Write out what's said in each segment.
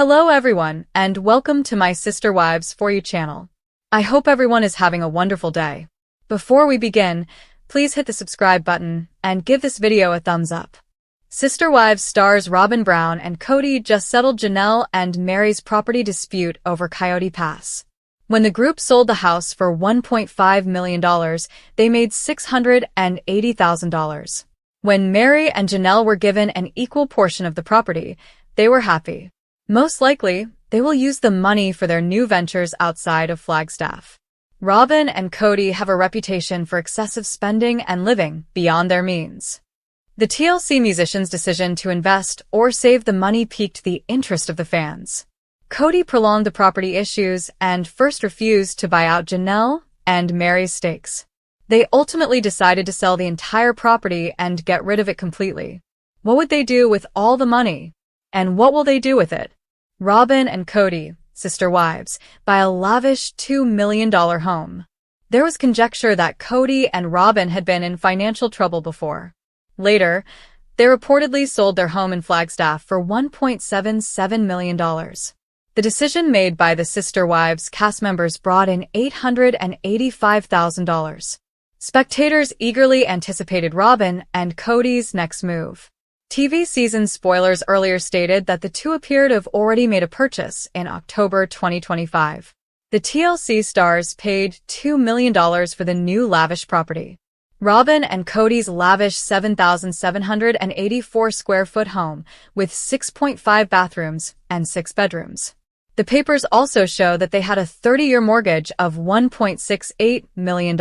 Hello everyone, and welcome to my Sister Wives For You channel. I hope everyone is having a wonderful day. Before we begin, please hit the subscribe button and give this video a thumbs up. Sister Wives stars Robyn Brown and Kody just settled Janelle and Mary's property dispute over Coyote Pass. When the group sold the house for $1.5 million, they made $680,000. When Mary and Janelle were given an equal portion of the property, they were happy. Most likely, they will use the money for their new ventures outside of Flagstaff. Robyn and Kody have a reputation for excessive spending and living beyond their means. The TLC musician's decision to invest or save the money piqued the interest of the fans. Kody prolonged the property issues and first refused to buy out Janelle and Mary's stakes. They ultimately decided to sell the entire property and get rid of it completely. What would they do with all the money? And what will they do with it? Robyn and Kody, sister wives, buy a lavish $2 million home. There was conjecture that Kody and Robyn had been in financial trouble before. Later, they reportedly sold their home in Flagstaff for $1.77 million. The decision made by the Sister Wives cast members brought in $885,000. Spectators eagerly anticipated Robyn and Kody's next move. TV season spoilers earlier stated that the two appear to have already made a purchase in October 2025. The TLC stars paid $2 million for the new lavish property. Robyn and Kody's lavish 7,784 square foot home with 6.5 bathrooms and 6 bedrooms. The papers also show that they had a 30-year mortgage of $1.68 million.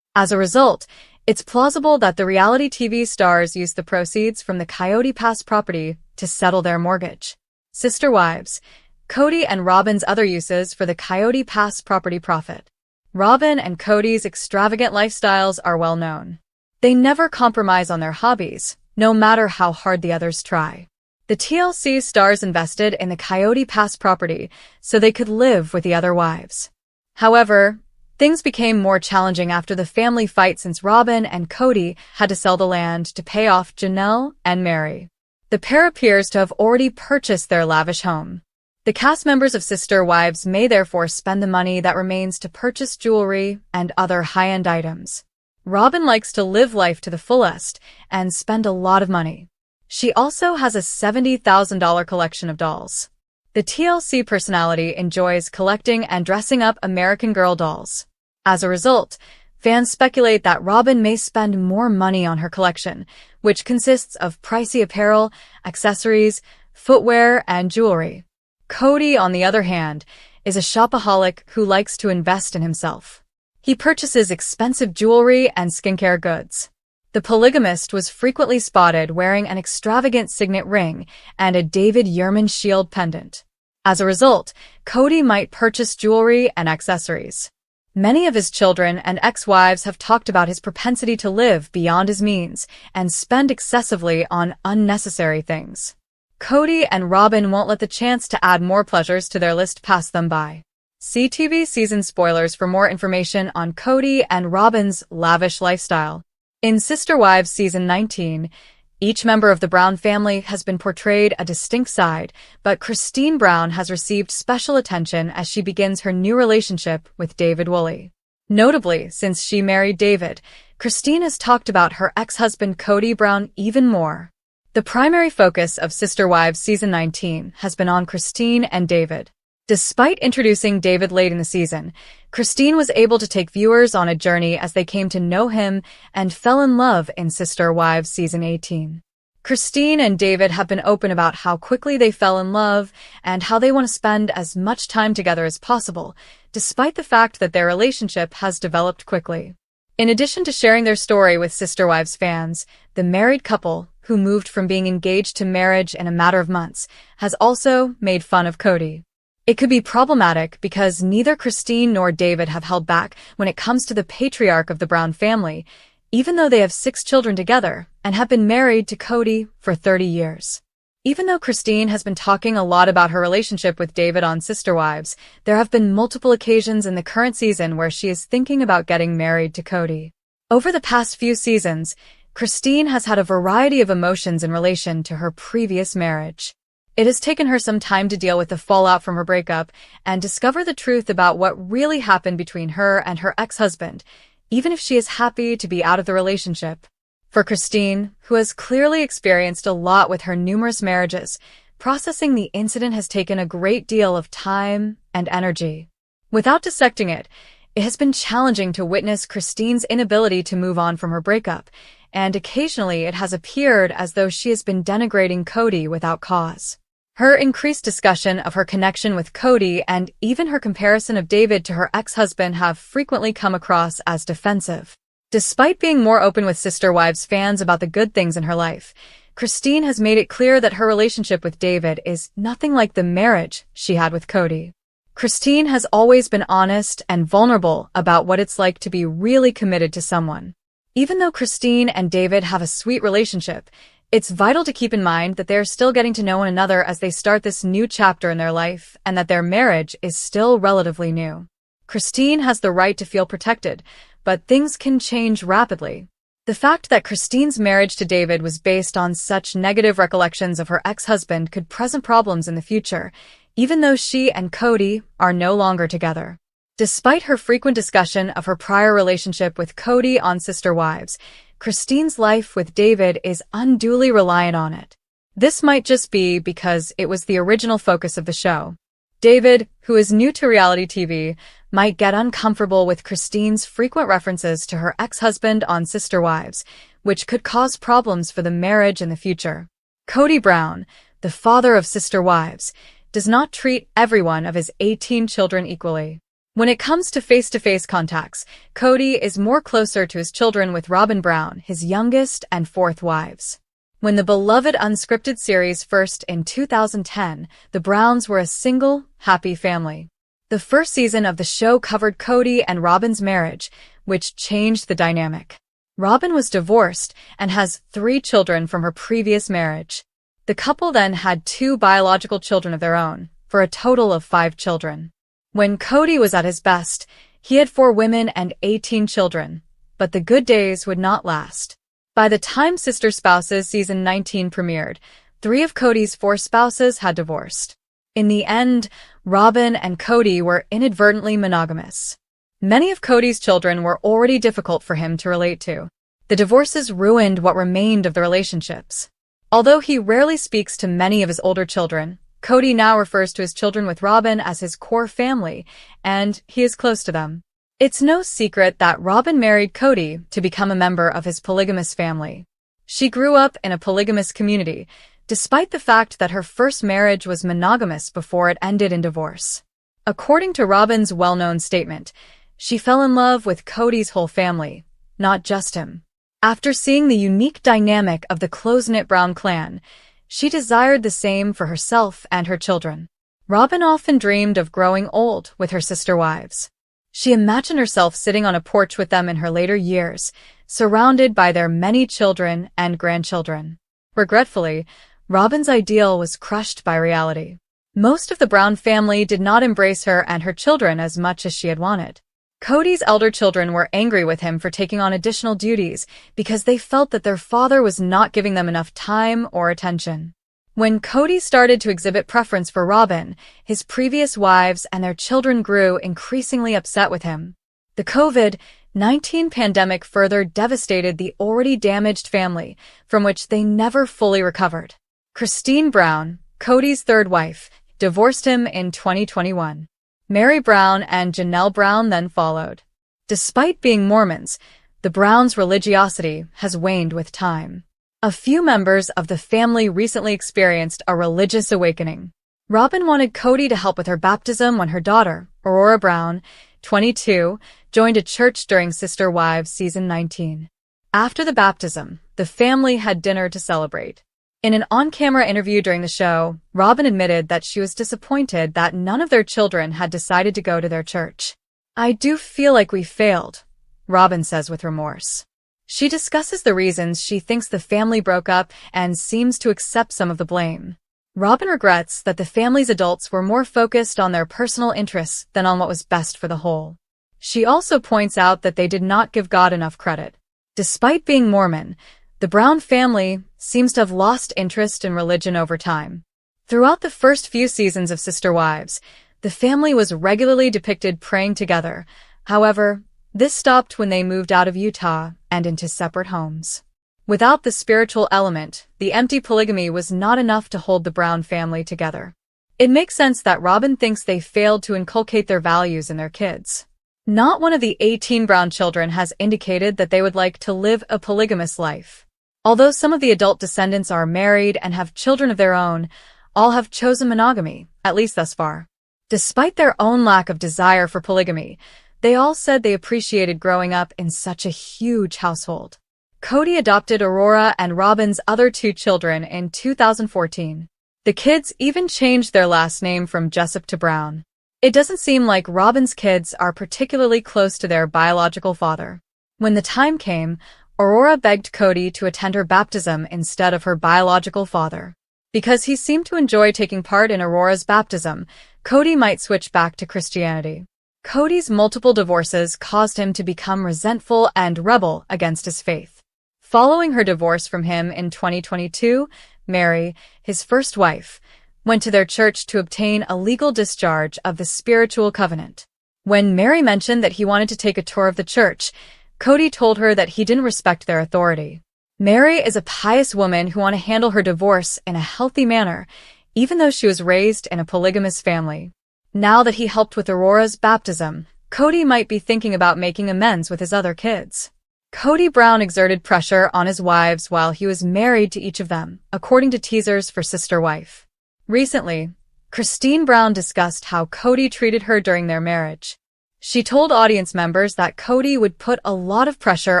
As a result, it's plausible that the reality TV stars used the proceeds from the Coyote Pass property to settle their mortgage. Sister Wives, Kody and Robyn's other uses for the Coyote Pass property profit. Robyn and Kody's extravagant lifestyles are well known. They never compromise on their hobbies, no matter how hard the others try. The TLC stars invested in the Coyote Pass property so they could live with the other wives. However, things became more challenging after the family fight since Robyn and Kody had to sell the land to pay off Janelle and Mary. The pair appears to have already purchased their lavish home. The cast members of Sister Wives may therefore spend the money that remains to purchase jewelry and other high-end items. Robyn likes to live life to the fullest and spend a lot of money. She also has a $70,000 collection of dolls. The TLC personality enjoys collecting and dressing up American Girl dolls. As a result, fans speculate that Robyn may spend more money on her collection, which consists of pricey apparel, accessories, footwear, and jewelry. Kody, on the other hand, is a shopaholic who likes to invest in himself. He purchases expensive jewelry and skincare goods. The polygamist was frequently spotted wearing an extravagant signet ring and a David Yurman shield pendant. As a result, Kody might purchase jewelry and accessories. Many of his children and ex-wives have talked about his propensity to live beyond his means and spend excessively on unnecessary things. Kody and Robyn won't let the chance to add more pleasures to their list pass them by. See TV season spoilers for more information on Kody and Robyn's lavish lifestyle. In Sister Wives Season 19, each member of the Brown family has been portrayed a distinct side, but Christine Brown has received special attention as she begins her new relationship with David Woolley. Notably, since she married David, Christine has talked about her ex-husband Kody Brown even more. The primary focus of Sister Wives Season 19 has been on Christine and David. Despite introducing David late in the season, Christine was able to take viewers on a journey as they came to know him and fell in love in Sister Wives Season 18. Christine and David have been open about how quickly they fell in love and how they want to spend as much time together as possible, despite the fact that their relationship has developed quickly. In addition to sharing their story with Sister Wives fans, the married couple, who moved from being engaged to marriage in a matter of months, has also made fun of Kody. It could be problematic because neither Christine nor David have held back when it comes to the patriarch of the Brown family, even though they have 6 children together and have been married to Kody for 30 years. Even though Christine has been talking a lot about her relationship with David on Sister Wives, there have been multiple occasions in the current season where she is thinking about getting married to Kody. Over the past few seasons, Christine has had a variety of emotions in relation to her previous marriage. It has taken her some time to deal with the fallout from her breakup and discover the truth about what really happened between her and her ex-husband, even if she is happy to be out of the relationship. For Christine, who has clearly experienced a lot with her numerous marriages, processing the incident has taken a great deal of time and energy. Without dissecting it, it has been challenging to witness Christine's inability to move on from her breakup, and occasionally it has appeared as though she has been denigrating Kody without cause. Her increased discussion of her connection with Kody and even her comparison of David to her ex-husband have frequently come across as defensive. Despite being more open with Sister Wives fans about the good things in her life, Christine has made it clear that her relationship with David is nothing like the marriage she had with Kody. Christine has always been honest and vulnerable about what it's like to be really committed to someone. Even though Christine and David have a sweet relationship, it's vital to keep in mind that they are still getting to know one another as they start this new chapter in their life and that their marriage is still relatively new. Christine has the right to feel protected, but things can change rapidly. The fact that Christine's marriage to David was based on such negative recollections of her ex-husband could present problems in the future, even though she and Kody are no longer together. Despite her frequent discussion of her prior relationship with Kody on Sister Wives, Christine's life with David is unduly reliant on it. This might just be because it was the original focus of the show. David, who is new to reality TV, might get uncomfortable with Christine's frequent references to her ex-husband on Sister Wives, which could cause problems for the marriage in the future. Kody Brown, the father of Sister Wives, does not treat every one of his 18 children equally. When it comes to face-to-face contacts, Kody is more closer to his children with Robyn Brown, his youngest and fourth wives. When the beloved unscripted series first in 2010, the Browns were a single, happy family. The first season of the show covered Kody and Robyn's marriage, which changed the dynamic. Robyn was divorced and has 3 children from her previous marriage. The couple then had 2 biological children of their own, for a total of 5 children. When Kody was at his best, he had 4 women and 18 children, but the good days would not last. By the time Sister Spouses Season 19 premiered, 3 of Kody's 4 spouses had divorced. In the end, Robyn and Kody were inadvertently monogamous. Many of Kody's children were already difficult for him to relate to. The divorces ruined what remained of the relationships. Although he rarely speaks to many of his older children, Kody now refers to his children with Robyn as his core family, and he is close to them. It's no secret that Robyn married Kody to become a member of his polygamous family. She grew up in a polygamous community, despite the fact that her first marriage was monogamous before it ended in divorce. According to Robyn's well-known statement, she fell in love with Kody's whole family, not just him. After seeing the unique dynamic of the close-knit Brown clan, she desired the same for herself and her children. Robyn often dreamed of growing old with her sister wives. She imagined herself sitting on a porch with them in her later years, surrounded by their many children and grandchildren. Regretfully, Robyn's ideal was crushed by reality. Most of the Brown family did not embrace her and her children as much as she had wanted. Kody's elder children were angry with him for taking on additional duties because they felt that their father was not giving them enough time or attention. When Kody started to exhibit preference for Robyn, his previous wives and their children grew increasingly upset with him. The COVID-19 pandemic further devastated the already damaged family, from which they never fully recovered. Christine Brown, Kody's third wife, divorced him in 2021. Mary Brown and Janelle Brown then followed. Despite being Mormons, the Browns' religiosity has waned with time. A few members of the family recently experienced a religious awakening. Robyn wanted Kody to help with her baptism when her daughter, Aurora Brown, 22, joined a church during Sister Wives Season 19. After the baptism, the family had dinner to celebrate. In an on-camera interview during the show, Robyn admitted that she was disappointed that none of their children had decided to go to their church. "I do feel like we failed," Robyn says with remorse. She discusses the reasons she thinks the family broke up and seems to accept some of the blame. Robyn regrets that the family's adults were more focused on their personal interests than on what was best for the whole. She also points out that they did not give God enough credit. Despite being Mormon, the Brown family seems to have lost interest in religion over time. Throughout the first few seasons of Sister Wives, the family was regularly depicted praying together. However, this stopped when they moved out of Utah and into separate homes. Without the spiritual element, the empty polygamy was not enough to hold the Brown family together. It makes sense that Robyn thinks they failed to inculcate their values in their kids. Not one of the 18 Brown children has indicated that they would like to live a polygamous life. Although some of the adult descendants are married and have children of their own, all have chosen monogamy, at least thus far. Despite their own lack of desire for polygamy, they all said they appreciated growing up in such a huge household. Kody adopted Aurora and Robyn's other 2 children in 2014. The kids even changed their last name from Jessup to Brown. It doesn't seem like Robyn's kids are particularly close to their biological father. When the time came, Aurora begged Kody to attend her baptism instead of her biological father. Because he seemed to enjoy taking part in Aurora's baptism, Kody might switch back to Christianity. Kody's multiple divorces caused him to become resentful and rebel against his faith. Following her divorce from him in 2022, Mary, his first wife, went to their church to obtain a legal discharge of the spiritual covenant. When Mary mentioned that he wanted to take a tour of the church, Kody told her that he didn't respect their authority. Mary is a pious woman who wanted to handle her divorce in a healthy manner, even though she was raised in a polygamous family. Now that he helped with Aurora's baptism, Kody might be thinking about making amends with his other kids. Kody Brown exerted pressure on his wives while he was married to each of them, according to teasers for Sister Wife. Recently, Christine Brown discussed how Kody treated her during their marriage. She told audience members that Kody would put a lot of pressure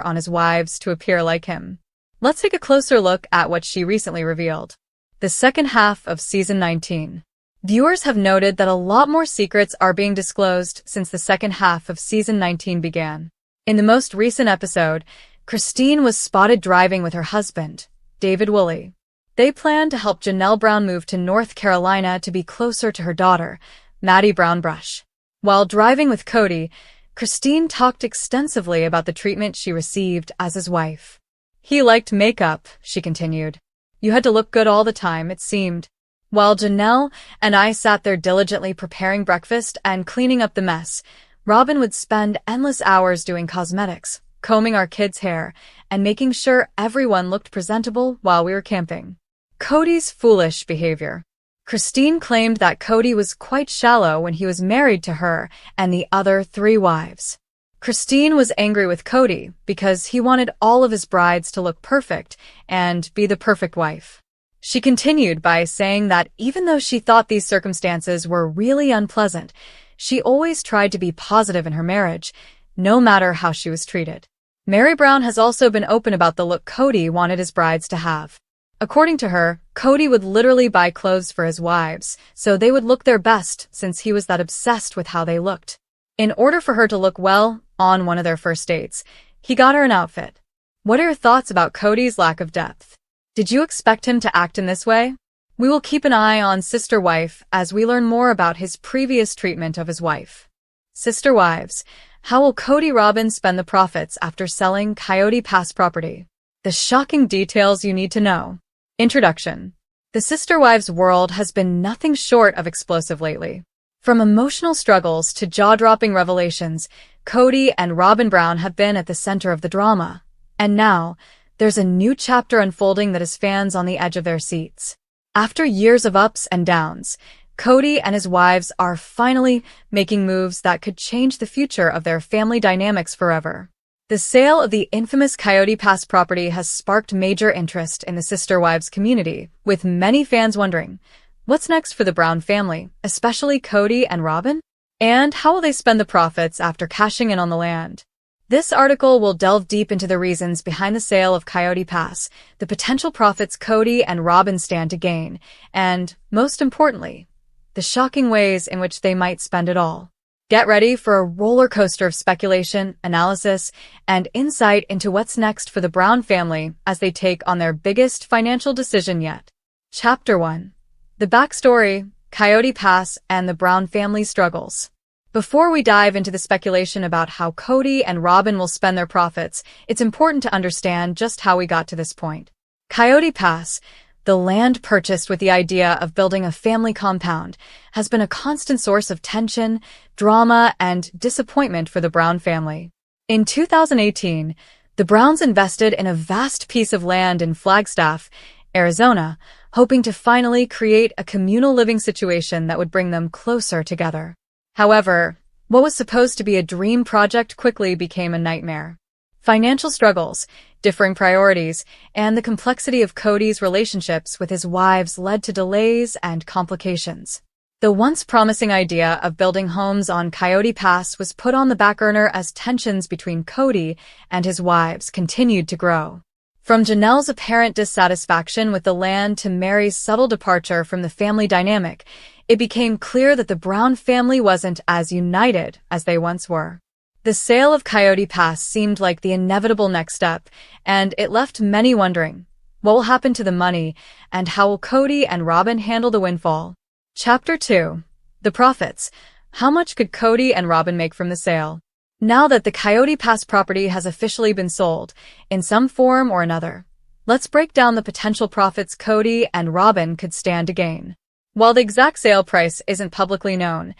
on his wives to appear like him. Let's take a closer look at what she recently revealed. The second half of Season 19. Viewers have noted that a lot more secrets are being disclosed since the second half of Season 19 began. In the most recent episode, Christine was spotted driving with her husband, David Woolley. They planned to help Janelle Brown move to North Carolina to be closer to her daughter, Maddie Brown Brush. While driving with Kody, Christine talked extensively about the treatment she received as his wife. He liked makeup, she continued. You had to look good all the time, it seemed. While Janelle and I sat there diligently preparing breakfast and cleaning up the mess, Robyn would spend endless hours doing cosmetics, combing our kids' hair, and making sure everyone looked presentable while we were camping. Kody's foolish behavior. Christine claimed that Kody was quite shallow when he was married to her and the other 3 wives. Christine was angry with Kody because he wanted all of his brides to look perfect and be the perfect wife. She continued by saying that even though she thought these circumstances were really unpleasant, she always tried to be positive in her marriage, no matter how she was treated. Mary Brown has also been open about the look Kody wanted his brides to have. According to her, Kody would literally buy clothes for his wives, so they would look their best since he was that obsessed with how they looked. In order for her to look well on one of their first dates, he got her an outfit. What are your thoughts about Kody's lack of depth? Did you expect him to act in this way? We will keep an eye on Sister Wife as we learn more about his previous treatment of his wife. Sister Wives, how will Kody Robyn spend the profits after selling Coyote Pass property? The shocking details you need to know. Introduction. The Sister Wives world has been nothing short of explosive lately. From emotional struggles to jaw-dropping revelations, Kody and Robyn Brown have been at the center of the drama. And now, there's a new chapter unfolding that has fans on the edge of their seats. After years of ups and downs, Kody and his wives are finally making moves that could change the future of their family dynamics forever. The sale of the infamous Coyote Pass property has sparked major interest in the Sister Wives community, with many fans wondering, what's next for the Brown family, especially Kody and Robyn? And how will they spend the profits after cashing in on the land? This article will delve deep into the reasons behind the sale of Coyote Pass, the potential profits Kody and Robyn stand to gain, and, most importantly, the shocking ways in which they might spend it all. Get ready for a roller coaster of speculation, analysis, and insight into what's next for the Brown family as they take on their biggest financial decision yet. Chapter 1. The Backstory, Coyote Pass, and the Brown family's struggles. Before we dive into the speculation about how Kody and Robyn will spend their profits, it's important to understand just how we got to this point. Coyote Pass, The land purchased with the idea of building a family compound has been a constant source of tension, drama, and disappointment for the Brown family. In 2018, the Browns invested in a vast piece of land in Flagstaff, Arizona, hoping to finally create a communal living situation that would bring them closer together. However, what was supposed to be a dream project quickly became a nightmare. Financial struggles, differing priorities, and the complexity of Kody's relationships with his wives led to delays and complications. The once promising idea of building homes on Coyote Pass was put on the back burner as tensions between Kody and his wives continued to grow. From Janelle's apparent dissatisfaction with the land to Mary's subtle departure from the family dynamic, it became clear that the Brown family wasn't as united as they once were. The sale of Coyote Pass seemed like the inevitable next step, and it left many wondering, what will happen to the money, and how will Kody and Robyn handle the windfall? Chapter 2. The Profits. How much could Kody and Robyn make from the sale? Now that the Coyote Pass property has officially been sold, in some form or another, let's break down the potential profits Kody and Robyn could stand to gain. While the exact sale price isn't publicly known,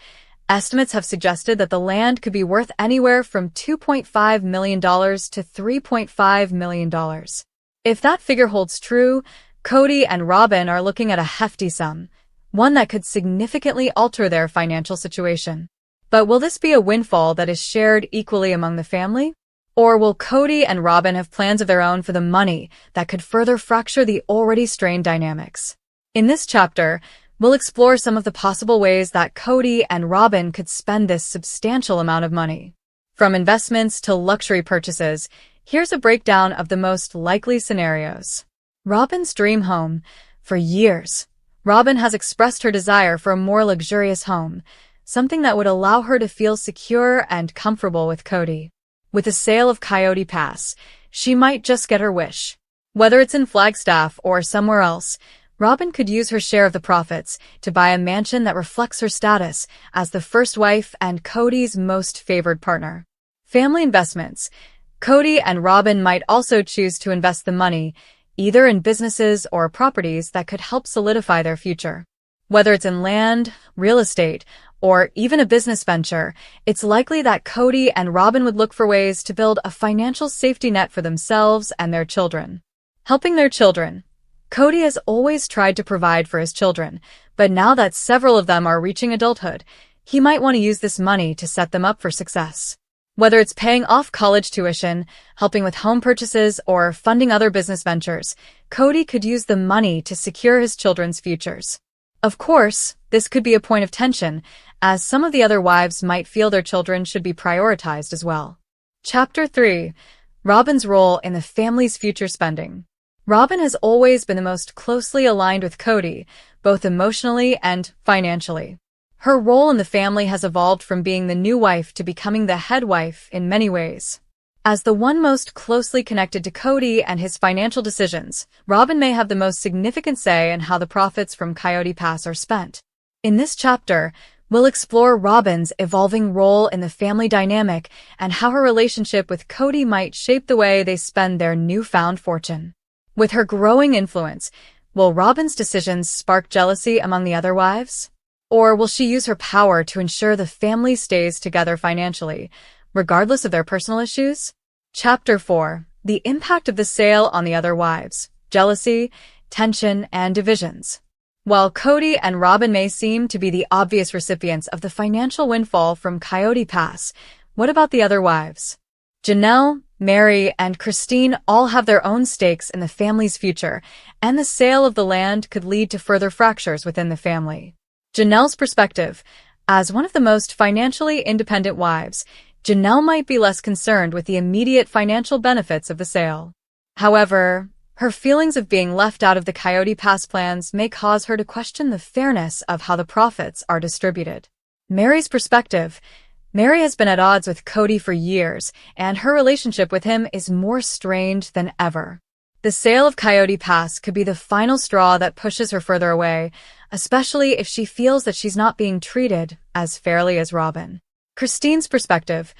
estimates have suggested that the land could be worth anywhere from $2.5 million to $3.5 million. If that figure holds true, Kody and Robyn are looking at a hefty sum, one that could significantly alter their financial situation. But will this be a windfall that is shared equally among the family? Or will Kody and Robyn have plans of their own for the money that could further fracture the already strained dynamics? In this chapter, we'll explore some of the possible ways that Kody and Robyn could spend this substantial amount of money. From investments to luxury purchases, here's a breakdown of the most likely scenarios. Robyn's dream home. For years, Robyn has expressed her desire for a more luxurious home, something that would allow her to feel secure and comfortable with Kody. With the sale of Coyote Pass, she might just get her wish. Whether it's in Flagstaff or somewhere else, Robyn could use her share of the profits to buy a mansion that reflects her status as the first wife and Kody's most favored partner. Family investments. Kody and Robyn might also choose to invest the money, either in businesses or properties that could help solidify their future. Whether it's in land, real estate, or even a business venture, it's likely that Kody and Robyn would look for ways to build a financial safety net for themselves and their children. Helping their children. Kody has always tried to provide for his children, but now that several of them are reaching adulthood, he might want to use this money to set them up for success. Whether it's paying off college tuition, helping with home purchases, or funding other business ventures, Kody could use the money to secure his children's futures. Of course, this could be a point of tension, as some of the other wives might feel their children should be prioritized as well. Chapter 3. Robyn's role in the family's future spending. Robyn has always been the most closely aligned with Kody, both emotionally and financially. Her role in the family has evolved from being the new wife to becoming the head wife in many ways. As the one most closely connected to Kody and his financial decisions, Robyn may have the most significant say in how the profits from Coyote Pass are spent. In this chapter, we'll explore Robyn's evolving role in the family dynamic and how her relationship with Kody might shape the way they spend their newfound fortune. With her growing influence, will Robyn's decisions spark jealousy among the other wives? Or will she use her power to ensure the family stays together financially, regardless of their personal issues? Chapter 4. The impact of the sale on the other wives. Jealousy, tension, and divisions. While Kody and Robyn may seem to be the obvious recipients of the financial windfall from Coyote Pass, what about the other wives? Janelle, Mary, and Christine all have their own stakes in the family's future, and the sale of the land could lead to further fractures within the family. Janelle's perspective. As one of the most financially independent wives, Janelle might be less concerned with the immediate financial benefits of the sale. However, her feelings of being left out of the Coyote Pass plans may cause her to question the fairness of how the profits are distributed. Mary's perspective. Mary has been at odds with Kody for years, and her relationship with him is more strained than ever. The sale of Coyote Pass could be the final straw that pushes her further away, especially if she feels that she's not being treated as fairly as Robyn. Christine's perspective.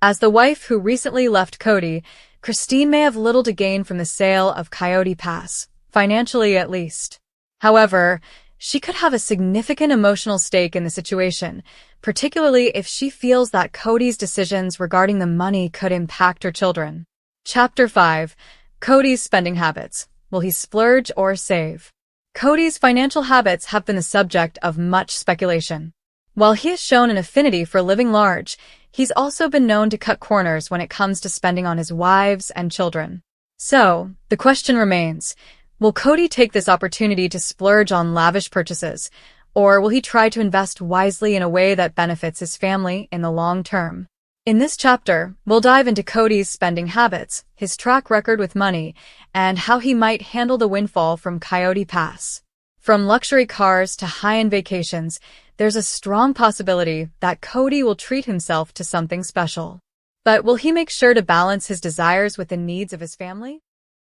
As the wife who recently left Kody, Christine may have little to gain from the sale of Coyote Pass, financially at least. However, she could have a significant emotional stake in the situation, particularly if she feels that Kody's decisions regarding the money could impact her children. Chapter 5. Kody's spending habits. Will he splurge or save? Kody's financial habits have been the subject of much speculation. While he has shown an affinity for living large, he's also been known to cut corners when it comes to spending on his wives and children. So, the question remains, will Kody take this opportunity to splurge on lavish purchases, or will he try to invest wisely in a way that benefits his family in the long term? In this chapter, we'll dive into Kody's spending habits, his track record with money, and how he might handle the windfall from Coyote Pass. From luxury cars to high-end vacations, there's a strong possibility that Kody will treat himself to something special. But will he make sure to balance his desires with the needs of his family?